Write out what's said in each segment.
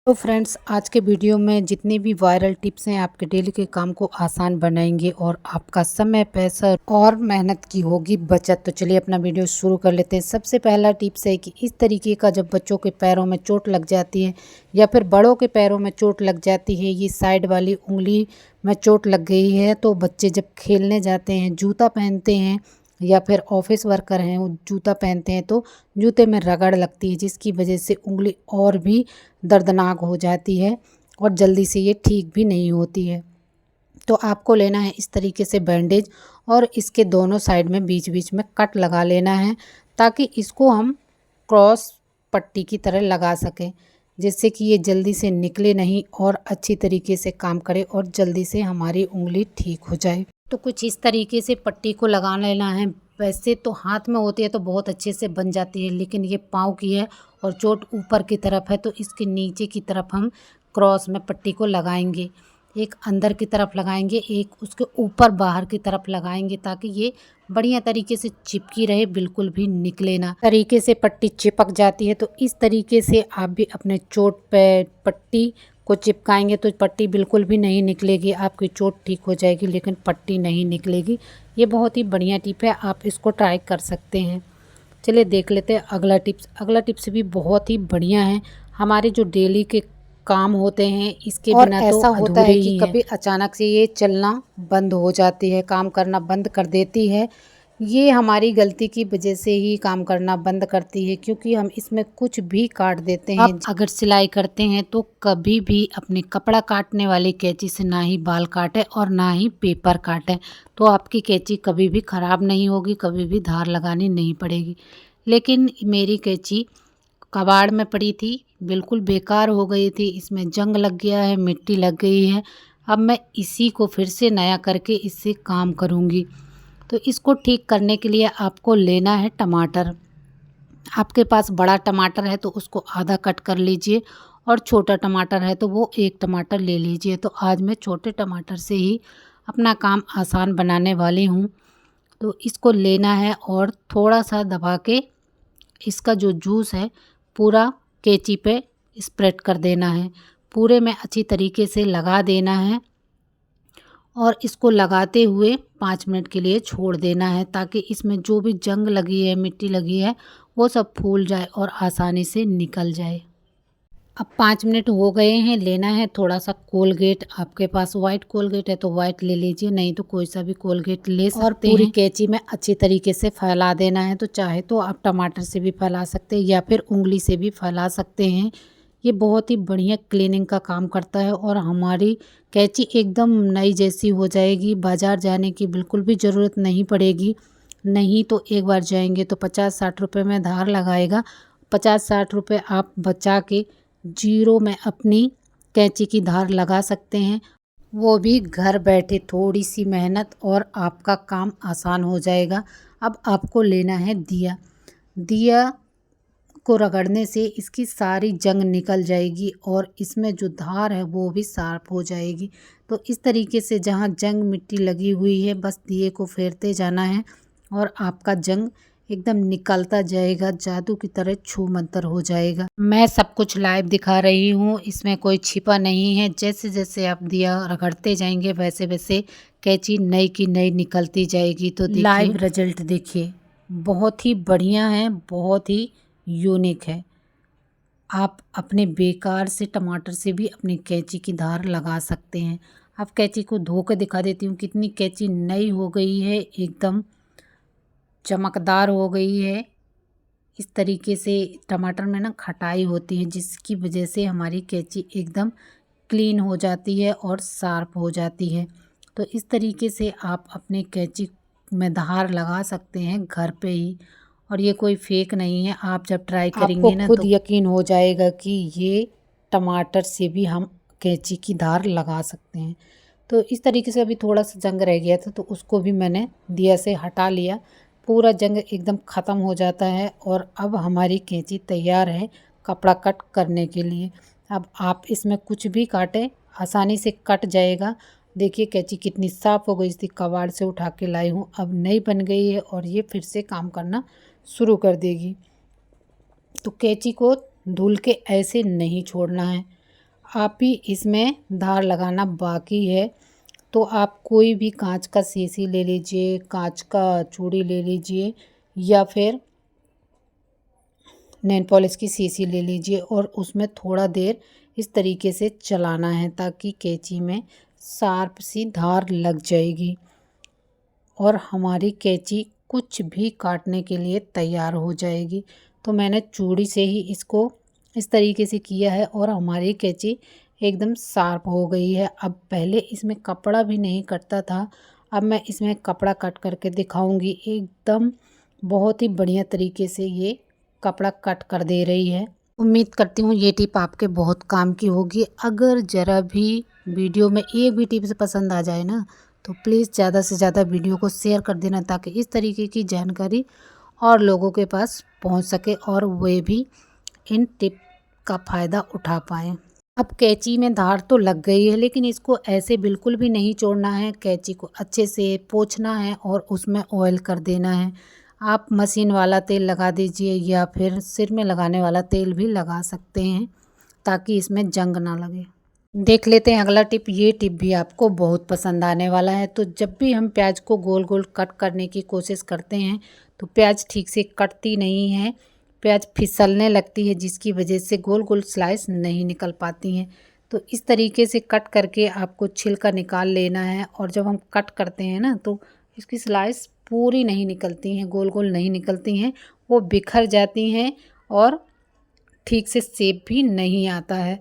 तो फ्रेंड्स, आज के वीडियो में जितनी भी वायरल टिप्स हैं आपके डेली के काम को आसान बनाएंगे और आपका समय, पैसा और मेहनत की होगी बचत। तो चलिए अपना वीडियो शुरू कर लेते हैं। सबसे पहला टिप्स है कि इस तरीके का जब बच्चों के पैरों में चोट लग जाती है या फिर बड़ों के पैरों में चोट लग जाती है, ये साइड वाली उंगली में चोट लग गई है, तो बच्चे जब खेलने जाते हैं, जूता पहनते हैं या फिर ऑफिस वर्कर हैं वो जूता पहनते हैं, तो जूते में रगड़ लगती है जिसकी वजह से उंगली और भी दर्दनाक हो जाती है और जल्दी से ये ठीक भी नहीं होती है। तो आपको लेना है इस तरीके से बैंडेज और इसके दोनों साइड में बीच बीच में कट लगा लेना है, ताकि इसको हम क्रॉस पट्टी की तरह लगा सकें, जिससे कि ये जल्दी से निकले नहीं और अच्छी तरीके से काम करे और जल्दी से हमारी उंगली ठीक हो जाए। तो कुछ इस तरीके से पट्टी को लगा लेना है। वैसे तो हाथ में होती है तो बहुत अच्छे से बन जाती है, लेकिन ये पाँव की है और चोट ऊपर की तरफ है, तो इसके नीचे की तरफ हम क्रॉस में पट्टी को लगाएंगे। एक अंदर की तरफ लगाएंगे, एक उसके ऊपर बाहर की तरफ लगाएंगे, ताकि ये बढ़िया तरीके से चिपकी रहे, बिल्कुल भी निकले ना। तरीके से पट्टी चिपक जाती है, तो इस तरीके से आप भी अपने चोट पे पट्टी को चिपकाएंगे तो पट्टी बिल्कुल भी नहीं निकलेगी। आपकी चोट ठीक हो जाएगी लेकिन पट्टी नहीं निकलेगी। ये बहुत ही बढ़िया टिप है, आप इसको ट्राई कर सकते हैं। चलिए देख लेते हैं अगला टिप्स। अगला टिप्स भी बहुत ही बढ़िया है। हमारे जो डेली के काम होते हैं इसके और बिना तो ऐसा होता अधूरे है कि ही हैं। कभी अचानक से ये चलना बंद हो जाती है, काम करना बंद कर देती है। ये हमारी गलती की वजह से ही काम करना बंद करती है, क्योंकि हम इसमें कुछ भी काट देते हैं। आप अगर सिलाई करते हैं तो कभी भी अपने कपड़ा काटने वाली कैंची से ना ही बाल काटें और ना ही पेपर काटें, तो आपकी कैंची कभी भी ख़राब नहीं होगी, कभी भी धार लगानी नहीं पड़ेगी। लेकिन मेरी कैंची कबाड़ में पड़ी थी, बिल्कुल बेकार हो गई थी, इसमें जंग लग गया है, मिट्टी लग गई है। अब मैं इसी को फिर से नया करके इससे काम करूँगी। तो इसको ठीक करने के लिए आपको लेना है टमाटर। आपके पास बड़ा टमाटर है तो उसको आधा कट कर लीजिए और छोटा टमाटर है तो वो एक टमाटर ले लीजिए। तो आज मैं छोटे टमाटर से ही अपना काम आसान बनाने वाली हूँ। तो इसको लेना है और थोड़ा सा दबा के इसका जो जूस है पूरा कैंची पे स्प्रेड कर देना है, पूरे में अच्छी तरीके से लगा देना है और इसको लगाते हुए 5 मिनट के लिए छोड़ देना है, ताकि इसमें जो भी जंग लगी है, मिट्टी लगी है, वो सब फूल जाए और आसानी से निकल जाए। अब 5 मिनट हो गए हैं। लेना है थोड़ा सा कोलगेट। आपके पास वाइट कोलगेट है तो वाइट ले लीजिए, नहीं तो कोई सा भी कोलगेट ले सकते हैं। और पूरी कैंची में अच्छी तरीके से फैला देना है। तो चाहे तो आप टमाटर से भी फैला सकते हैं या फिर उंगली से भी फैला सकते हैं। ये बहुत ही बढ़िया क्लीनिंग का काम करता है और हमारी कैंची एकदम नई जैसी हो जाएगी। बाज़ार जाने की बिल्कुल भी ज़रूरत नहीं पड़ेगी। नहीं तो एक बार जाएंगे तो 50-60 रुपये में धार लगाएगा। 50-60 रुपये आप बचा के जीरो में अपनी कैंची की धार लगा सकते हैं, वो भी घर बैठे। थोड़ी सी मेहनत और आपका काम आसान हो जाएगा। अब आपको लेना है दिया। दिया को रगड़ने से इसकी सारी जंग निकल जाएगी और इसमें जो धार है वो भी साफ हो जाएगी। तो इस तरीके से जहाँ जंग मिट्टी लगी हुई है बस दिए को फेरते जाना है और आपका जंग एकदम निकलता जाएगा, जादू की तरह छू मंतर हो जाएगा। मैं सब कुछ लाइव दिखा रही हूँ, इसमें कोई छिपा नहीं है। जैसे जैसे आप दिया रगड़ते जाएंगे वैसे वैसे कैंची नई की नई निकलती जाएगी। तो लाइव रिजल्ट देखिए, बहुत ही बढ़िया है, बहुत ही यूनिक है। आप अपने बेकार से टमाटर से भी अपनी कैंची की धार लगा सकते हैं। अब कैंची को धो के दिखा देती हूँ कितनी कैंची नई हो गई है, एकदम चमकदार हो गई है। इस तरीके से टमाटर में ना खटाई होती है, जिसकी वजह से हमारी कैंची एकदम क्लीन हो जाती है और शार्प हो जाती है। तो इस तरीके से आप अपने कैंची में धार लगा सकते हैं घर पे ही, और ये कोई फेक नहीं है। आप जब ट्राई करेंगे ना खुद तो यकीन हो जाएगा कि ये टमाटर से भी हम कैंची की धार लगा सकते हैं। तो इस तरीके से अभी थोड़ा सा जंग रह गया था तो उसको भी मैंने दिया से हटा लिया। पूरा जंग एकदम ख़त्म हो जाता है और अब हमारी कैंची तैयार है कपड़ा कट करने के लिए। अब आप इसमें कुछ भी काटें आसानी से कट जाएगा। देखिए कैंची कितनी साफ़ हो गई थी, कबाड़ से उठा के लाई हूँ, अब नई बन गई है और ये फिर से काम करना शुरू कर देगी। तो कैंची को धुल के ऐसे नहीं छोड़ना है। आप ही इसमें धार लगाना बाकी है। तो आप कोई भी कांच का शीशी ले लीजिए, कांच का चूड़ी ले लीजिए या फिर नेल पॉलिश की शीशी ले लीजिए और उसमें थोड़ा देर इस तरीके से चलाना है ताकि कैंची में शार्प सी धार लग जाएगी और हमारी कैंची कुछ भी काटने के लिए तैयार हो जाएगी। तो मैंने चूड़ी से ही इसको इस तरीके से किया है और हमारी कैंची एकदम शार्प हो गई है। अब पहले इसमें कपड़ा भी नहीं कटता था, अब मैं इसमें कपड़ा कट करके दिखाऊंगी। एकदम बहुत ही बढ़िया तरीके से ये कपड़ा कट कर दे रही है। उम्मीद करती हूँ ये टिप आपके बहुत काम की होगी। अगर ज़रा भी वीडियो में एक भी टिप्स पसंद आ जाए ना तो प्लीज़ ज़्यादा से ज़्यादा वीडियो को शेयर कर देना ताकि इस तरीके की जानकारी और लोगों के पास पहुंच सके और वे भी इन टिप का फ़ायदा उठा पाएँ। अब कैंची में धार तो लग गई है लेकिन इसको ऐसे बिल्कुल भी नहीं छोड़ना है। कैंची को अच्छे से पोंछना है और उसमें ऑयल कर देना है। आप मशीन वाला तेल लगा दीजिए या फिर सिर में लगाने वाला तेल भी लगा सकते हैं ताकि इसमें जंग ना लगे। देख लेते हैं अगला टिप। ये टिप भी आपको बहुत पसंद आने वाला है। तो जब भी हम प्याज को गोल गोल कट करने की कोशिश करते हैं तो प्याज ठीक से कटती नहीं है, प्याज फिसलने लगती है जिसकी वजह से गोल गोल स्लाइस नहीं निकल पाती हैं। तो इस तरीके से कट करके आपको छिलका निकाल लेना है और जब हम कट करते हैं ना तो इसकी स्लाइस पूरी नहीं निकलती हैं, गोल गोल नहीं निकलती हैं, वो बिखर जाती हैं और ठीक से शेप भी नहीं आता है।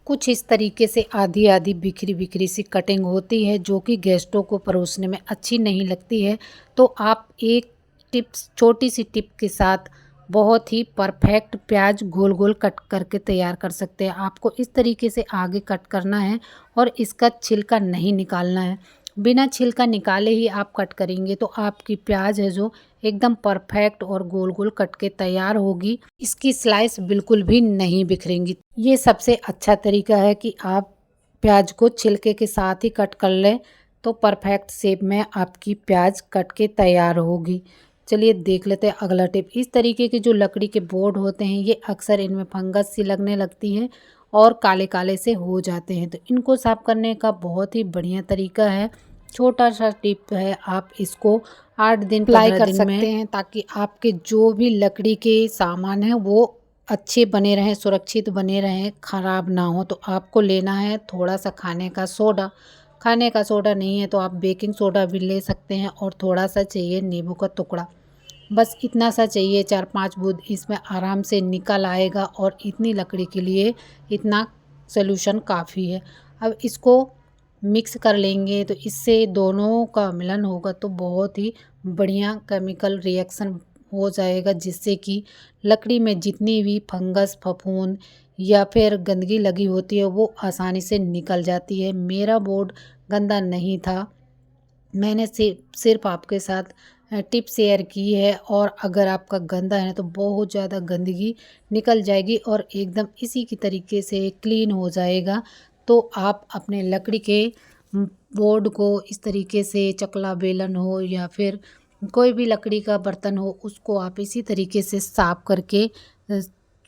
कुछ इस तरीके से आधी आधी बिखरी बिखरी सी कटिंग होती है जो कि गेस्टों को परोसने में अच्छी नहीं लगती है। तो आप एक टिप्स छोटी सी टिप के साथ बहुत ही परफेक्ट प्याज गोल गोल कट करके तैयार कर सकते हैं। आपको इस तरीके से आगे कट करना है और इसका छिलका नहीं निकालना है। बिना छिलका निकाले ही आप कट करेंगे तो आपकी प्याज है जो एकदम परफेक्ट और गोल गोल कट के तैयार होगी। इसकी स्लाइस बिल्कुल भी नहीं बिखरेंगी। ये सबसे अच्छा तरीका है कि आप प्याज को छिलके के साथ ही कट कर लें तो परफेक्ट शेप में आपकी प्याज कट के तैयार होगी। चलिए देख लेते हैं अगला टिप। इस तरीके के जो लकड़ी के बोर्ड होते हैं ये अक्सर इनमें फंगस सी लगने लगती है और काले काले से हो जाते हैं। तो इनको साफ़ करने का बहुत ही बढ़िया तरीका है, छोटा सा टिप है। आप इसको 8 दिन अप्लाई कर सकते हैं ताकि आपके जो भी लकड़ी के सामान हैं वो अच्छे बने रहें, सुरक्षित बने रहें, ख़राब ना हो। तो आपको लेना है थोड़ा सा खाने का सोडा। खाने का सोडा नहीं है तो आप बेकिंग सोडा भी ले सकते हैं और थोड़ा सा चाहिए नींबू का टुकड़ा। बस इतना सा चाहिए, 4-5 बूंद इसमें आराम से निकल आएगा और इतनी लकड़ी के लिए इतना सॉल्यूशन काफ़ी है। अब इसको मिक्स कर लेंगे तो इससे दोनों का मिलन होगा तो बहुत ही बढ़िया केमिकल रिएक्शन हो जाएगा जिससे कि लकड़ी में जितनी भी फंगस फफूंद या फिर गंदगी लगी होती है वो आसानी से निकल जाती है। मेरा बोर्ड गंदा नहीं था, मैंने सिर्फ आपके साथ टिप शेयर की है और अगर आपका गंदा है तो बहुत ज़्यादा गंदगी निकल जाएगी और एकदम इसी की तरीके से क्लीन हो जाएगा। तो आप अपने लकड़ी के बोर्ड को इस तरीके से, चकला बेलन हो या फिर कोई भी लकड़ी का बर्तन हो, उसको आप इसी तरीके से साफ करके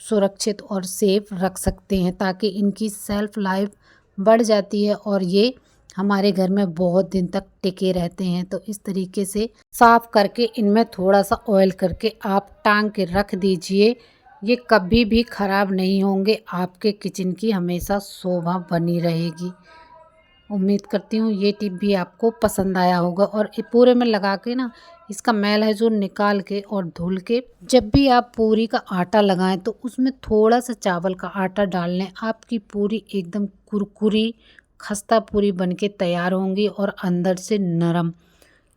सुरक्षित और सेफ रख सकते हैं ताकि इनकी सेल्फ लाइफ बढ़ जाती है और ये हमारे घर में बहुत दिन तक टिके रहते हैं। तो इस तरीके से साफ करके इनमें थोड़ा सा ऑयल करके आप टांग के रख दीजिए। ये कभी भी ख़राब नहीं होंगे, आपके किचन की हमेशा शोभा बनी रहेगी। उम्मीद करती हूँ ये टिप भी आपको पसंद आया होगा और ये पूरे में लगा के ना इसका मैल है जो निकाल के और धुल के जब भी आप पूरी का आटा लगाएं तो उसमें थोड़ा सा चावल का आटा डाल लें। आपकी पूरी एकदम कुरकुरी खस्ता पूरी बनके तैयार होंगी और अंदर से नरम,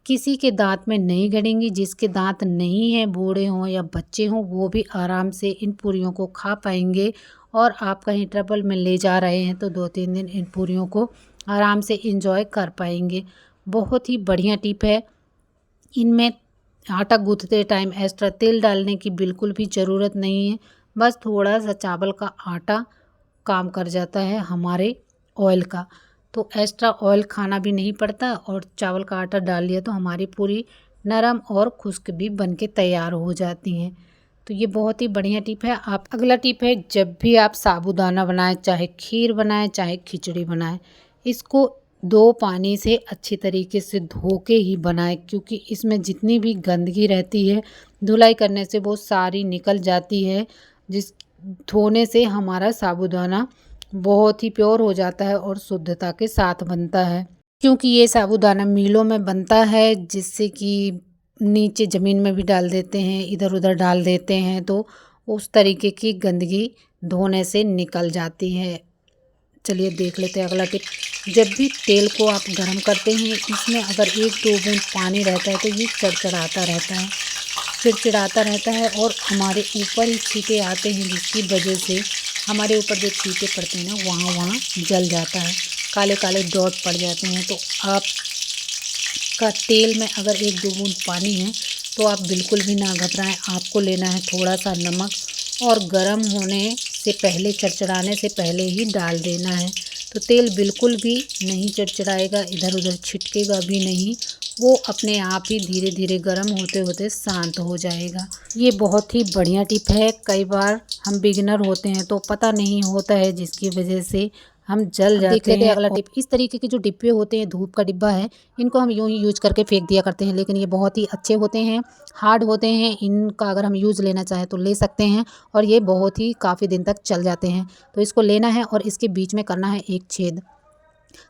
किसी के दांत में नहीं गड़ेंगी। जिसके दांत नहीं है, बूढ़े हों या बच्चे हों, वो भी आराम से इन पूरियों को खा पाएंगे। और आप कहीं ट्रबल में ले जा रहे हैं तो 2-3 दिन इन पूरियों को आराम से इंजॉय कर पाएंगे। बहुत ही बढ़िया टिप है। इनमें आटा गूँथते टाइम एक्स्ट्रा तेल डालने की बिल्कुल भी ज़रूरत नहीं है, बस थोड़ा सा चावल का आटा काम कर जाता है हमारे ऑयल का। तो एक्स्ट्रा ऑयल खाना भी नहीं पड़ता और चावल का आटा डाल लिया तो हमारी पूरी नरम और खुश्क भी बनके तैयार हो जाती हैं। तो ये बहुत ही बढ़िया टिप है। आप अगला टिप है, जब भी आप साबूदाना बनाएं, चाहे खीर बनाएं चाहे खिचड़ी बनाएं, इसको 2 पानी से अच्छी तरीके से धो के ही बनाएं, क्योंकि इसमें जितनी भी गंदगी रहती है धुलाई करने से वो सारी निकल जाती है। जिस धोने से हमारा साबूदाना बहुत ही प्योर हो जाता है और शुद्धता के साथ बनता है। क्योंकि ये साबूदाना मिलों में बनता है, जिससे कि नीचे ज़मीन में भी डाल देते हैं, इधर उधर डाल देते हैं, तो उस तरीके की गंदगी धोने से निकल जाती है। चलिए देख लेते हैं अगला टिप। जब भी तेल को आप गर्म करते हैं, इसमें अगर 1-2 बूंद पानी रहता है तो ये चिड़चिड़ाता रहता है और हमारे ऊपर ही छींटे आते हैं, जिसकी वजह से हमारे ऊपर जो छींटे पड़ते हैं ना, वहाँ जल जाता है, काले काले डॉट पड़ जाते हैं। तो आपका तेल में अगर 1-2 बूंद पानी है तो आप बिल्कुल भी ना घबराएं। आपको लेना है थोड़ा सा नमक और गर्म होने से पहले, चिड़चिड़ाने से पहले ही डाल देना है। तो तेल बिल्कुल भी नहीं चिड़चिड़ाएगा, इधर उधर छिटकेगा भी नहीं, वो अपने आप ही धीरे धीरे गर्म होते होते शांत हो जाएगा। ये बहुत ही बढ़िया टिप है। कई बार हम बिगिनर होते हैं तो पता नहीं होता है, जिसकी वजह से हम जल जाते देख लेते हैं हैं। अगला टिप। इस तरीके के जो डिब्बे होते हैं, धूप का डिब्बा है, इनको हम यूं ही यूज करके फेंक दिया करते हैं, लेकिन ये बहुत ही अच्छे होते हैं, हार्ड होते हैं। इनका अगर हम यूज़ लेना चाहें तो ले सकते हैं और ये बहुत ही काफ़ी दिन तक चल जाते हैं। तो इसको लेना है और इसके बीच में करना है एक छेद,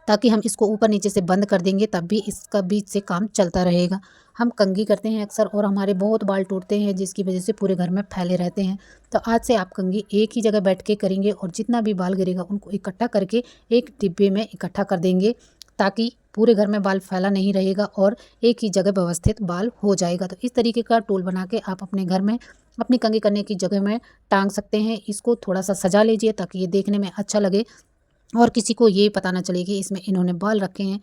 ताकि हम इसको ऊपर नीचे से बंद कर देंगे, तब भी इसका बीच से काम चलता रहेगा। हम कंघी करते हैं अक्सर और हमारे बहुत बाल टूटते हैं, जिसकी वजह से पूरे घर में फैले रहते हैं। तो आज से आप कंघी एक ही जगह बैठ के करेंगे और जितना भी बाल गिरेगा उनको इकट्ठा करके एक डिब्बे में इकट्ठा कर देंगे, ताकि पूरे घर में बाल फैला नहीं रहेगा और एक ही जगह व्यवस्थित बाल हो जाएगा। तो इस तरीके का टूल बना के आप अपने घर में अपनी कंघी करने की जगह में टांग सकते हैं। इसको थोड़ा सा सजा लीजिए ताकि ये देखने में अच्छा लगे और किसी को ये पता ना चले कि इसमें इन्होंने बाल रखे हैं।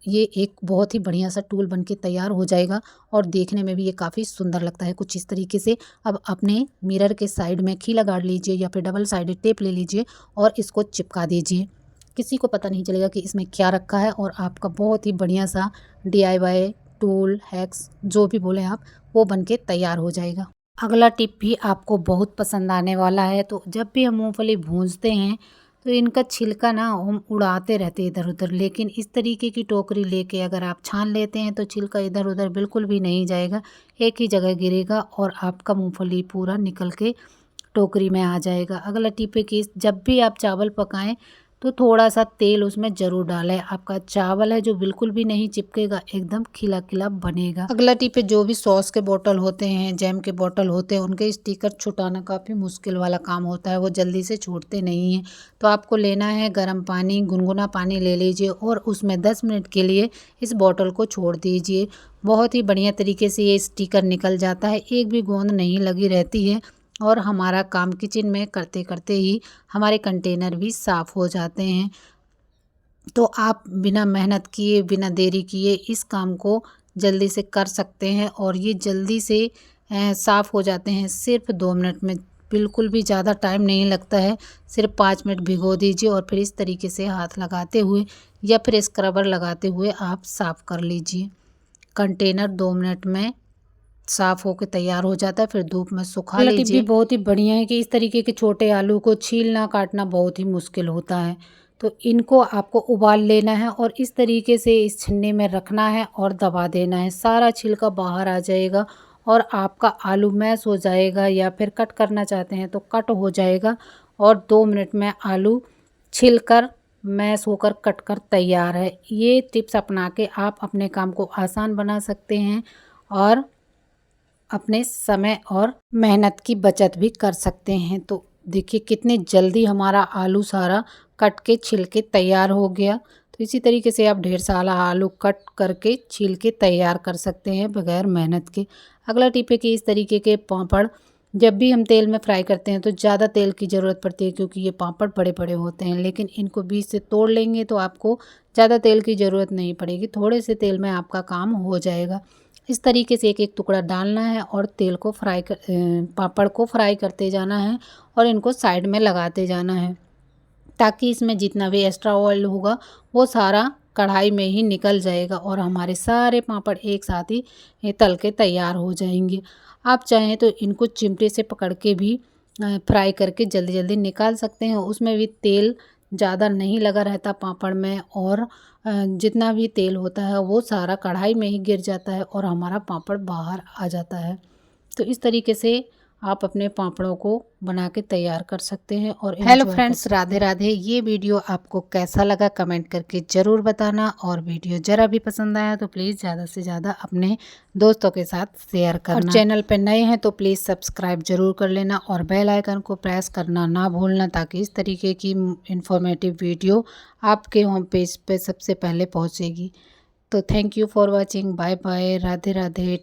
ये एक बहुत ही बढ़िया सा टूल बन के तैयार हो जाएगा और देखने में भी ये काफ़ी सुंदर लगता है कुछ इस तरीके से। अब अपने मिरर के साइड में खीला गाड़ लीजिए या फिर डबल साइडेड टेप ले लीजिए और इसको चिपका दीजिए। किसी को पता नहीं चलेगा कि इसमें क्या रखा है और आपका बहुत ही बढ़िया सा DIY टूल, हैक्स, जो भी बोले आप, वो बन के तैयार हो जाएगा। अगला टिप भी आपको बहुत पसंद आने वाला है। तो जब भी हम मूंगफली भूंजते हैं तो इनका छिलका ना हम उड़ाते रहते हैं इधर उधर, लेकिन इस तरीके की टोकरी लेके अगर आप छान लेते हैं तो छिलका इधर उधर बिल्कुल भी नहीं जाएगा, एक ही जगह गिरेगा और आपका मूंगफली पूरा निकल के टोकरी में आ जाएगा। अगला टिप है कि जब भी आप चावल पकाएं तो थोड़ा सा तेल उसमें ज़रूर डालें। आपका चावल है जो बिल्कुल भी नहीं चिपकेगा, एकदम खिला खिला बनेगा। अगला टिप है, जो भी सॉस के बोतल होते हैं, जैम के बोतल होते हैं, उनके स्टिकर छुटाना काफ़ी मुश्किल वाला काम होता है, वो जल्दी से छूटते नहीं हैं। तो आपको लेना है गर्म पानी, गुनगुना पानी ले लीजिए और उसमें 10 मिनट के लिए इस बोतल को छोड़ दीजिए। बहुत ही बढ़िया तरीके से ये स्टिकर निकल जाता है, एक भी गोंद नहीं लगी रहती है और हमारा काम किचन में करते करते ही हमारे कंटेनर भी साफ़ हो जाते हैं। तो आप बिना मेहनत किए, बिना देरी किए इस काम को जल्दी से कर सकते हैं और ये जल्दी से साफ़ हो जाते हैं सिर्फ 2 मिनट में। बिल्कुल भी ज़्यादा टाइम नहीं लगता है, सिर्फ 5 मिनट भिगो दीजिए और फिर इस तरीके से हाथ लगाते हुए या फिर स्क्रबर लगाते हुए आप साफ़ कर लीजिए। कंटेनर 2 मिनट में साफ़ होकर तैयार हो जाता है, फिर धूप में सुखा लीजिए। टिप भी बहुत ही बढ़िया है कि इस तरीके के छोटे आलू को छीलना काटना बहुत ही मुश्किल होता है, तो इनको आपको उबाल लेना है और इस तरीके से इस छन्नी में रखना है और दबा देना है। सारा छिलका बाहर आ जाएगा और आपका आलू मैश हो जाएगा, या फिर कट करना चाहते हैं तो कट हो जाएगा और 2 मिनट में आलू छिलकर मैश होकर कटकर तैयार है। ये टिप्स अपना के आप अपने काम को आसान बना सकते हैं और अपने समय और मेहनत की बचत भी कर सकते हैं। तो देखिए कितने जल्दी हमारा आलू सारा कट के छिल के तैयार हो गया। तो इसी तरीके से आप ढेर सारा आलू कट करके छील के तैयार कर सकते हैं बगैर मेहनत के। अगला टिप है कि इस तरीके के पापड़ जब भी हम तेल में फ्राई करते हैं तो ज़्यादा तेल की ज़रूरत पड़ती है, क्योंकि ये पापड़ बड़े बड़े होते हैं, लेकिन इनको बीच से तोड़ लेंगे तो आपको ज़्यादा तेल की ज़रूरत नहीं पड़ेगी, थोड़े से तेल में आपका काम हो जाएगा। इस तरीके से एक एक टुकड़ा डालना है और तेल को पापड़ को फ्राई करते जाना है और इनको साइड में लगाते जाना है, ताकि इसमें जितना भी एक्स्ट्रा ऑयल होगा वो सारा कढ़ाई में ही निकल जाएगा और हमारे सारे पापड़ एक साथ ही तल के तैयार हो जाएंगे। आप चाहें तो इनको चिमटे से पकड़ के भी फ्राई करके जल्दी जल्दी निकाल सकते हैं। उसमें भी तेल ज़्यादा नहीं लगा रहता पापड़ में, और जितना भी तेल होता है वो सारा कढ़ाई में ही गिर जाता है और हमारा पापड़ बाहर आ जाता है। तो इस तरीके से आप अपने पापड़ों को बना के तैयार कर सकते हैं और हेलो फ्रेंड्स, राधे राधे। ये वीडियो आपको कैसा लगा कमेंट करके ज़रूर बताना, और वीडियो ज़रा भी पसंद आया तो प्लीज़ ज़्यादा से ज़्यादा अपने दोस्तों के साथ शेयर करना, और चैनल पर नए हैं तो प्लीज़ सब्सक्राइब ज़रूर कर लेना और बेल आइकन को प्रेस करना ना भूलना, ताकि इस तरीके की इन्फॉर्मेटिव वीडियो आपके होम पेज पर सबसे पहले पहुँचेगी। तो thank you for watching, bye bye, Radhe Radhe.